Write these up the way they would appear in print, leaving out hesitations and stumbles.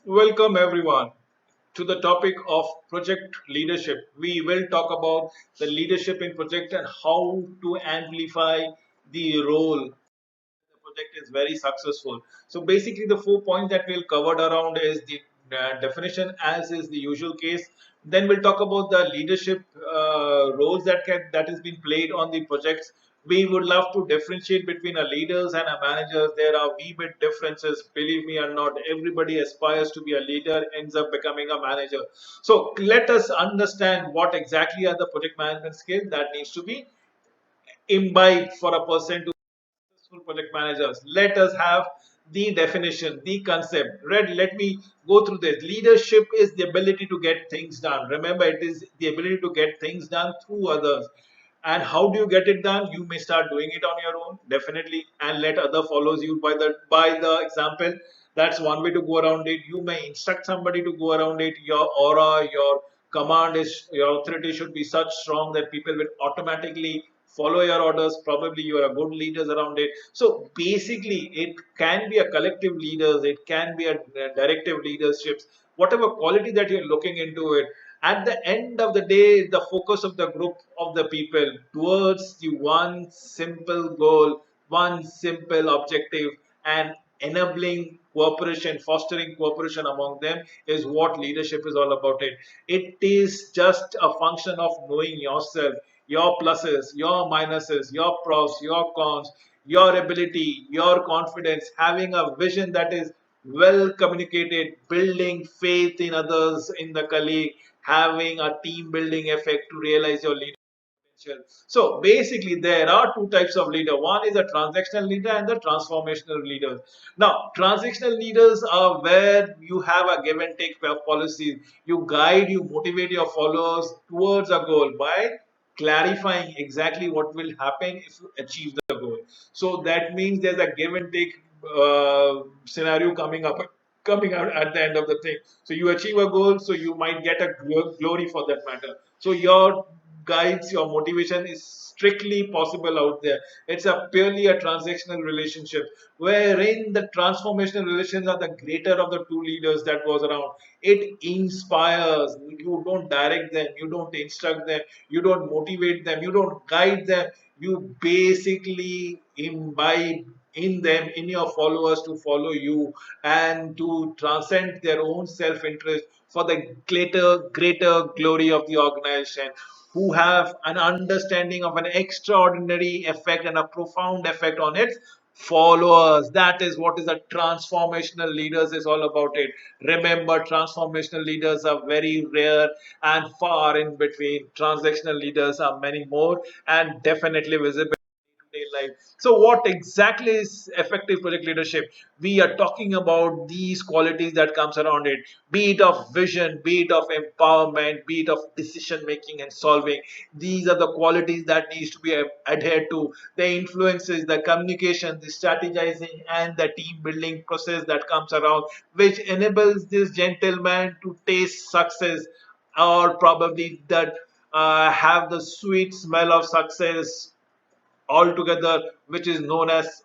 Welcome everyone to the topic of project leadership. We will talk about the leadership in project and how to amplify the role the project is very successful. So basically the 4 points that we'll cover around is the definition as is the usual case. Then we'll talk about the leadership roles that is being played on the projects. We would love to differentiate between a leaders and a managers. There are wee bit differences, believe me or not. Everybody aspires to be a leader, ends up becoming a manager. So let us understand what exactly are the project management skills that needs to be imbibed for a person to successful project managers. Let us have the definition, the concept. Let me go through this. Leadership is the ability to get things done. Remember, it is the ability to get things done through others. And how do you get it done? You may start doing it on your own, definitely, and let other follows you by the example. That's one way to go around it. You may instruct somebody to go around it. Your aura, your authority should be such strong that people will automatically follow your orders. Probably you are a good leaders around it. So basically it can be a collective leaders, it can be a directive leaderships, whatever quality that you're looking into it. At the end of the day, the focus of the group of the people towards the one simple goal, one simple objective, and enabling cooperation, fostering cooperation among them is what leadership is all about. It is just a function of knowing yourself, your pluses, your minuses, your pros, your cons, your ability, your confidence, having a vision that is well communicated, building faith in others, in the colleague, having a team building effect to realize your leadership potential. So basically, there are two types of leader. One is a transactional leader and the transformational leaders. Now, transactional leaders are where you have a give and take policy. You guide, you motivate your followers towards a goal by clarifying exactly what will happen if you achieve the goal. So that means there's a give and take scenario coming out at the end of the thing. So you achieve a goal, so you might get a glory for that matter. So your guides, your motivation is strictly possible out there. It's a purely a transactional relationship wherein the transformational relations are the greater of the two leaders that was around. It inspires. You don't direct them, you don't instruct them, you don't motivate them, you don't guide them. You basically imbibe in them, in your followers, to follow you and to transcend their own self-interest for the greater glory of the organization, who have an understanding of an extraordinary effect and a profound effect on its followers. That is what is a transformational leaders is all about it. Remember, transformational leaders are very rare and far in between. Transactional leaders are many more and definitely visible day life. So, what exactly is effective project leadership? We are talking about these qualities that comes around it, be it of vision, be it of empowerment, be it of decision making and solving. These are the qualities that needs to be adhered to. The influences, the communication, the strategizing, and the team building process that comes around, which enables this gentleman to taste success, or probably that have the sweet smell of success altogether, which is known as,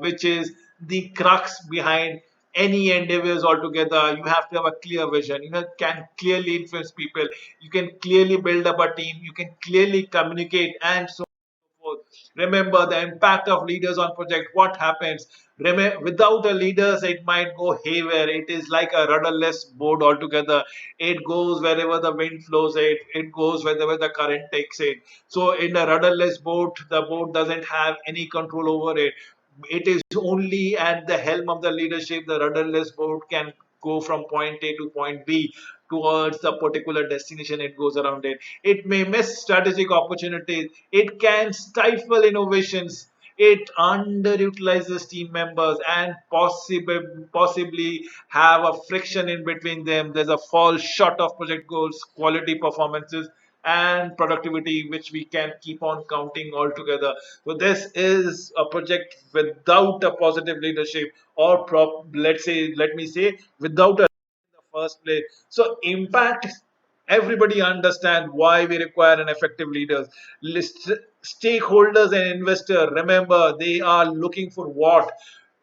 which is the crux behind any endeavors altogether. You have to have a clear vision. You can clearly influence people. You can clearly build up a team. You can clearly communicate and so forth. Remember the impact of leaders on project. What happens? Without a leaders, it might go haywire. It is like a rudderless boat altogether. It goes wherever the wind flows it. It goes wherever the current takes it. So in a rudderless boat, the boat doesn't have any control over it. It is only at the helm of the leadership the rudderless boat can go from point A to point B towards the particular destination it goes around it. It may miss strategic opportunities. It can stifle innovations. It underutilizes team members and possibly have a friction in between them. There's a fall short of project goals, quality performances, and productivity, which we can keep on counting all together. So this is a project without a positive leadership, or let me say, without a in the first place. So impact, everybody understand why we require an effective leaders. Stakeholders and investors, remember, they are looking for what?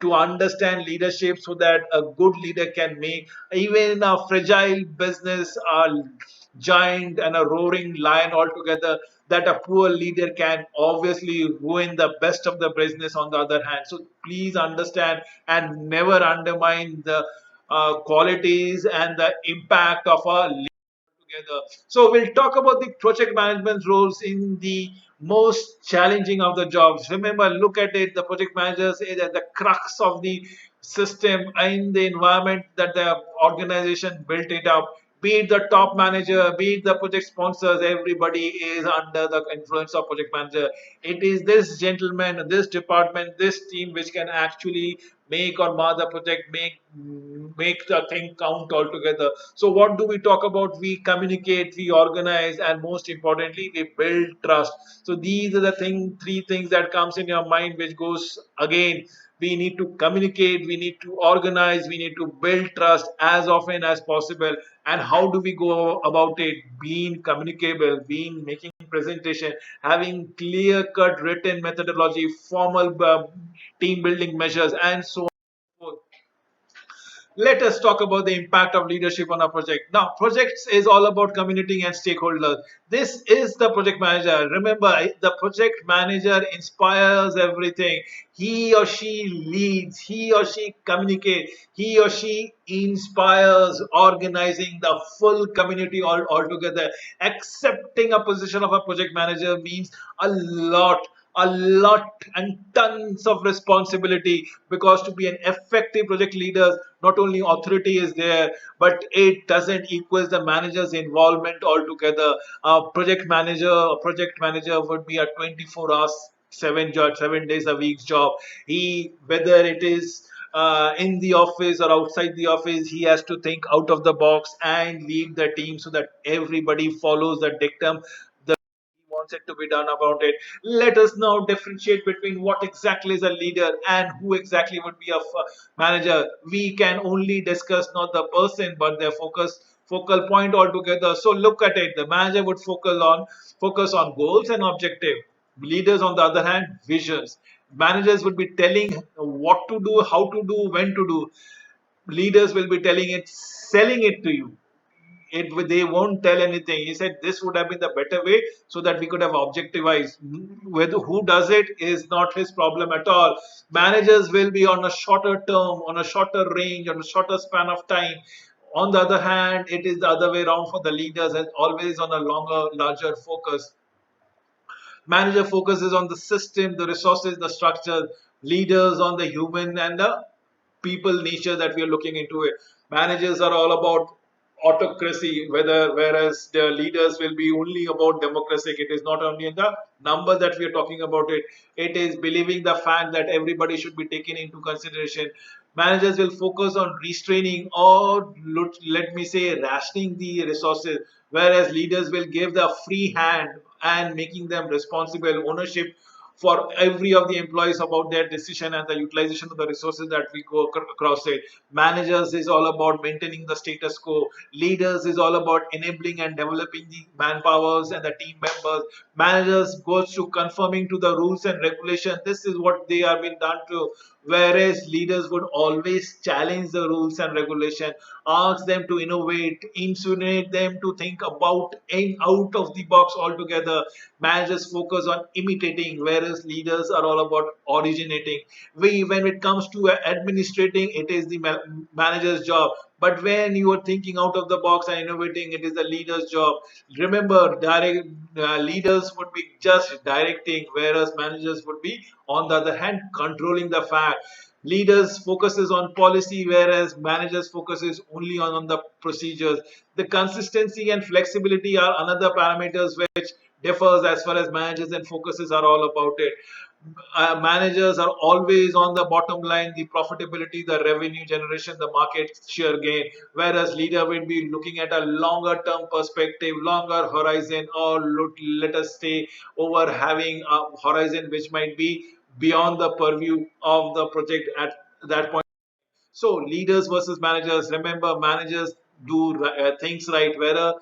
to understand leadership so that a good leader can make even a fragile business a giant and a roaring lion altogether, that a poor leader can obviously ruin the best of the business on the other hand. So please understand and never undermine the qualities and the impact of a together. So we'll talk about the project management roles in the most challenging of the jobs. Remember, look at it, the project managers is at the crux of the system in the environment that the organization built it up. Be it the top manager, be it the project sponsors, everybody is under the influence of project manager. It is this gentleman, this department, this team which can actually make or mar the project, make the thing count altogether. So what do we talk about? We communicate, we organize, and most importantly, we build trust. So these are the three things that comes in your mind, which goes again. We need to communicate, we need to organize, we need to build trust as often as possible. And how do we go about it? Being communicable, being making presentation, having clear cut written methodology, formal team building measures, and so on. Let us talk about the impact of leadership on a project. Now, projects is all about community and stakeholders. This is the project manager. Remember, the project manager inspires everything. He or she leads, he or she communicates, he or she inspires organizing the full community altogether. Accepting a position of a project manager means a lot, a lot and tons of responsibility, because to be an effective project leader, not only authority is there, but it doesn't equal the manager's involvement altogether. A project manager would be a 24 hours 7 days a week job. He, whether it is in the office or outside the office, he has to think out of the box and lead the team so that everybody follows the dictum wants it to be done about it. Let us now differentiate between what exactly is a leader and who exactly would be a manager. We can only discuss not the person but their focal point altogether. So look at it. The manager would focus on goals and objective. Leaders, on the other hand, visions. Managers would be telling what to do, how to do, when to do. Leaders will be telling it, selling it to you. They won't tell anything. He said this would have been the better way so that we could have objectivized. Whether who does it is not his problem at all. Managers will be on a shorter term, on a shorter range, on a shorter span of time. On the other hand, it is the other way around for the leaders, and always on a longer, larger focus. Manager focuses on the system, the resources, the structure. Leaders on the human and the people nature that we are looking into it. Managers are all about autocracy, whereas the leaders will be only about democracy. It is not only in the number that we are talking about it. It is believing the fact that everybody should be taken into consideration. Managers will focus on restraining or let me say rationing the resources, whereas leaders will give the free hand and making them responsible ownership for every of the employees about their decision and the utilization of the resources that we go across it. Managers is all about maintaining the status quo. Leaders is all about enabling and developing the manpowers and the team members. Managers goes to confirming to the rules and regulation. This is what they have been done to. Whereas leaders would always challenge the rules and regulation, ask them to innovate, insinuate them to think about and out of the box altogether. Managers focus on imitating, whereas leaders are all about originating. When it comes to administrating, it is the manager's job. But when you are thinking out of the box and innovating, it is the leader's job. Remember, leaders would be just directing, whereas managers would be, on the other hand, controlling the fact. Leaders focuses on policy, whereas managers focuses only on the procedures. The consistency and flexibility are another parameters which differs as far as managers and focuses are all about it. Managers are always on the bottom line, the profitability, the revenue generation, the market share gain, whereas leader will be looking at a longer term perspective, longer horizon, or let us say over having a horizon which might be beyond the purview of the project at that point. So leaders versus managers. Remember, managers do things right, whereas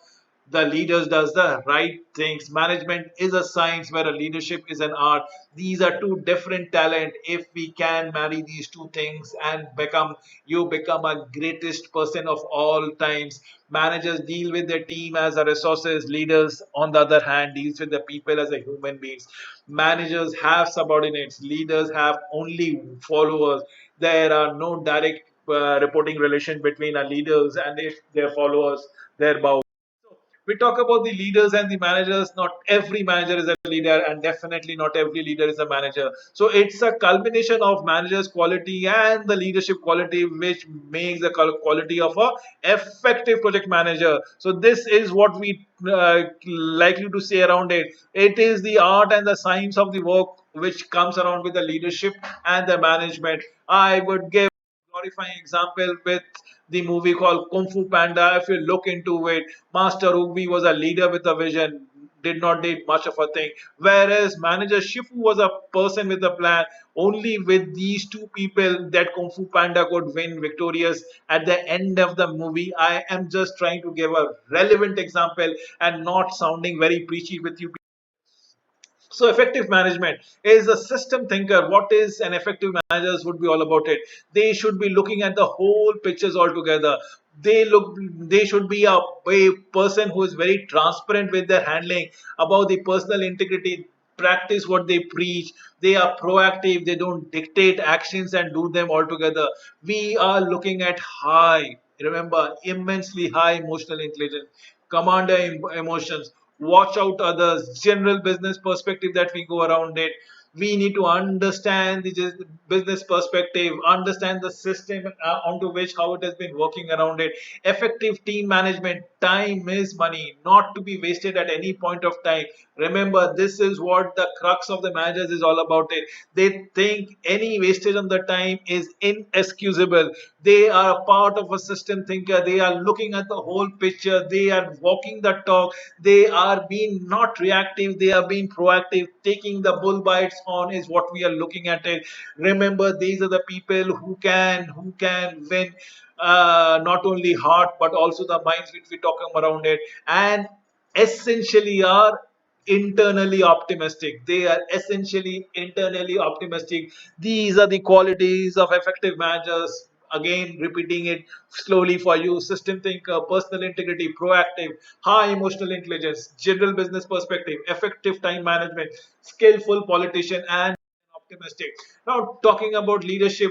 the leaders does the right things. Management is a science where a leadership is an art. These are two different talent. If we can marry these two things and become a greatest person of all times. Managers deal with their team as a resources. Leaders on the other hand deals with the people as a human beings. Managers have subordinates. Leaders have only followers. There are no direct reporting relation between our leaders and their followers, their bow. We talk about the leaders and the managers. Not every manager is a leader, and definitely not every leader is a manager. So it's a culmination of managers' quality and the leadership quality, which makes the quality of a effective project manager. So this is what we likely to say around it. It is the art and the science of the work which comes around with the leadership and the management. I would give glorifying example with the movie called Kung Fu Panda. If you look into it, Master Ugly was a leader with a vision, did not need much of a thing. Whereas Manager Shifu was a person with a plan. Only with these two people that Kung Fu Panda could win victorious at the end of the movie. I am just trying to give a relevant example and not sounding very preachy with you. So effective management is a system thinker. What is an effective managers would be all about it. They should be looking at the whole pictures altogether. They should be a person who is very transparent with their handling about the personal integrity, practice what they preach. They are proactive. They don't dictate actions and do them altogether. We are looking at high, remember, immensely high emotional intelligence, commander emotions, watch out others, general business perspective that we go around it. We need to understand the business perspective, understand the system onto which how it has been working around it. Effective team management. Time is money, not to be wasted at any point of time. Remember, this is what the crux of the managers is all about it. They think any wastage on the time is inexcusable. They are a part of a system thinker. They are looking at the whole picture. They are walking the talk. They are being not reactive. They are being proactive. Taking the bull bites on is what we are looking at it. Remember, these are the people who can win not only heart but also the minds which we talking around it, and essentially are internally optimistic. They are essentially internally optimistic. These are the qualities of effective managers. Again, repeating it slowly for you: system thinker, personal integrity, proactive, high emotional intelligence, general business perspective, effective time management, skillful politician, and optimistic. Now, talking about leadership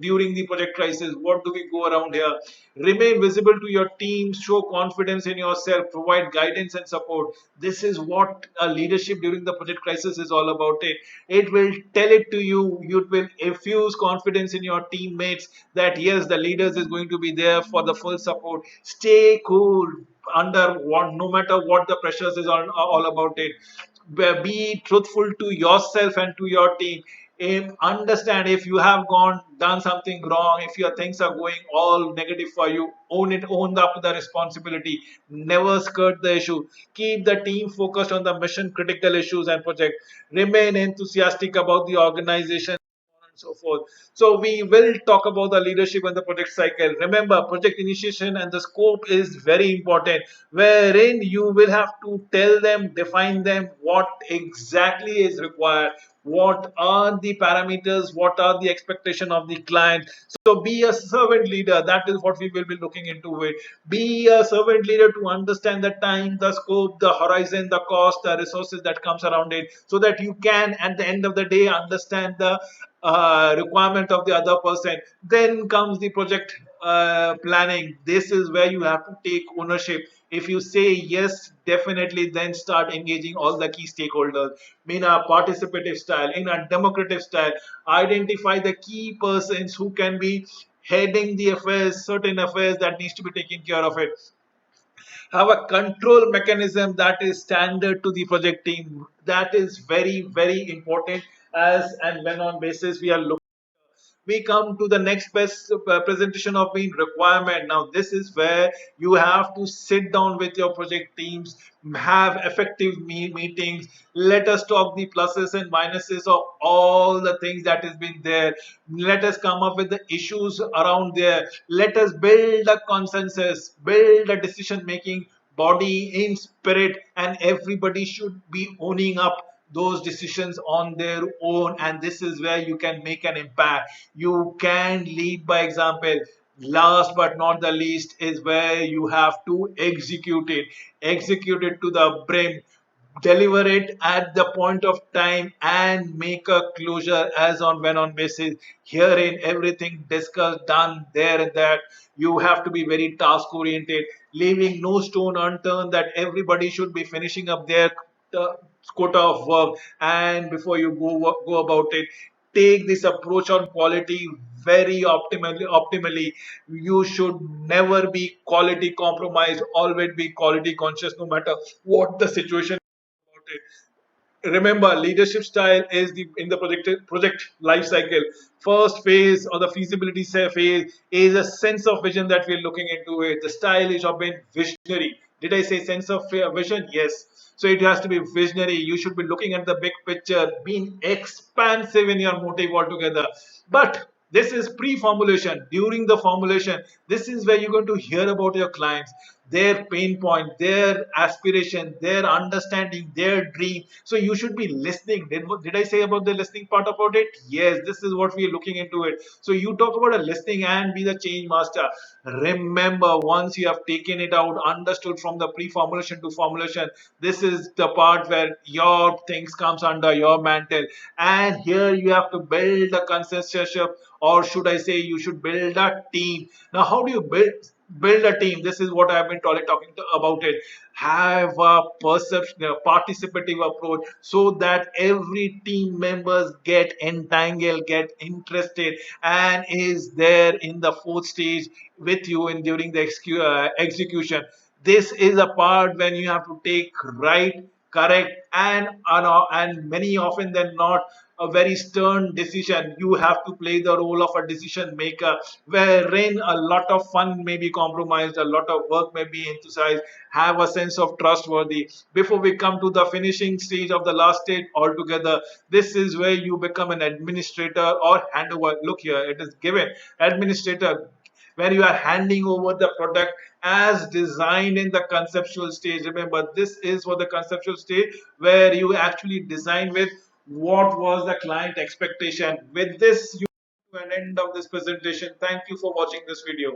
during the project crisis, what do we go around here? Remain visible to your team, show confidence in yourself, provide guidance and support. This is what a leadership during the project crisis is all about. It will tell it to you. You will infuse confidence in your teammates that yes, the leaders is going to be there for the full support. Stay cool under what, no matter what the pressures is all about it. Be truthful to yourself and to your team. Understand if you have gone done something wrong, if your things are going all negative for you, own it, own up to the responsibility. Never skirt the issue. Keep the team focused on the mission critical issues and project. Remain enthusiastic about the organization and so forth. So we will talk about the leadership and the project cycle. Remember, project initiation and the scope is very important, wherein you will have to tell them, define them, what exactly is required, what are the parameters, what are the expectation of the client. So be a servant leader. That is what we will be looking into it. Be a servant leader to understand the time, the scope, the horizon, the cost, the resources that comes around it, so that you can at the end of the day understand the requirement of the other person. Then comes the project planning. This is where you have to take ownership. If you say yes, definitely then start engaging all the key stakeholders in a participative style, in a democratic style. Identify the key persons who can be heading the affairs, certain affairs that needs to be taken care of it. Have a control mechanism that is standard to the project team. That is very, very important. As and when on basis we are looking, we come to the next best presentation of being requirement. Now this is where you have to sit down with your project teams, have effective meetings. Let us talk the pluses and minuses of all the things that has been there. Let us come up with the issues around there. Let us build a consensus, build a decision making body, in spirit, and everybody should be owning up those decisions on their own. And this is where you can make an impact. You can lead by example. Last but not the least is where you have to execute it to the brim, deliver it at the point of time, and make a closure as on when on basis. Herein everything discussed, done there and that. You have to be very task oriented, leaving no stone unturned, that everybody should be finishing up their uh, quota of work. And before you go about it, take this approach on quality very optimally. You should never be quality compromised, always be quality conscious, no matter what the situation about it. Remember, leadership style is the in the project life cycle. First phase or the feasibility phase is a sense of vision that we're looking into it. The style is of being visionary. Did I say sense of vision? Yes. So it has to be visionary. You should be looking at the big picture, being expansive in your motive altogether. But this is pre-formulation. During the formulation, this is where you're going to hear about your clients, their pain point, their aspiration, their understanding, their dream. So you should be listening. Did I say about the listening part about it? Yes, this is what we are looking into it. So you talk about a listening and be the change master. Remember, once you have taken it out, understood from the pre-formulation to formulation, this is the part where your things comes under your mantle. And here you have to build a consensus, or should I say you should build a team. Now how do you build a team? This is what I've been talking about it. Have a perception, a participative approach, so that every team members get entangled, get interested, and is there in the fourth stage with you in during the execution. This is a part when you have to take right, correct, and many often than not a very stern decision. You have to play the role of a decision maker, wherein a lot of fun may be compromised, a lot of work may be emphasized. Have a sense of trustworthy before we come to the finishing stage of the last stage altogether. This is where you become an administrator or handover. Look here, it is given administrator, where you are handing over the product as designed in the conceptual stage. Remember, this is for the conceptual stage where you actually design with what was the client expectation. With this, you come to an end of this presentation. Thank you for watching this video.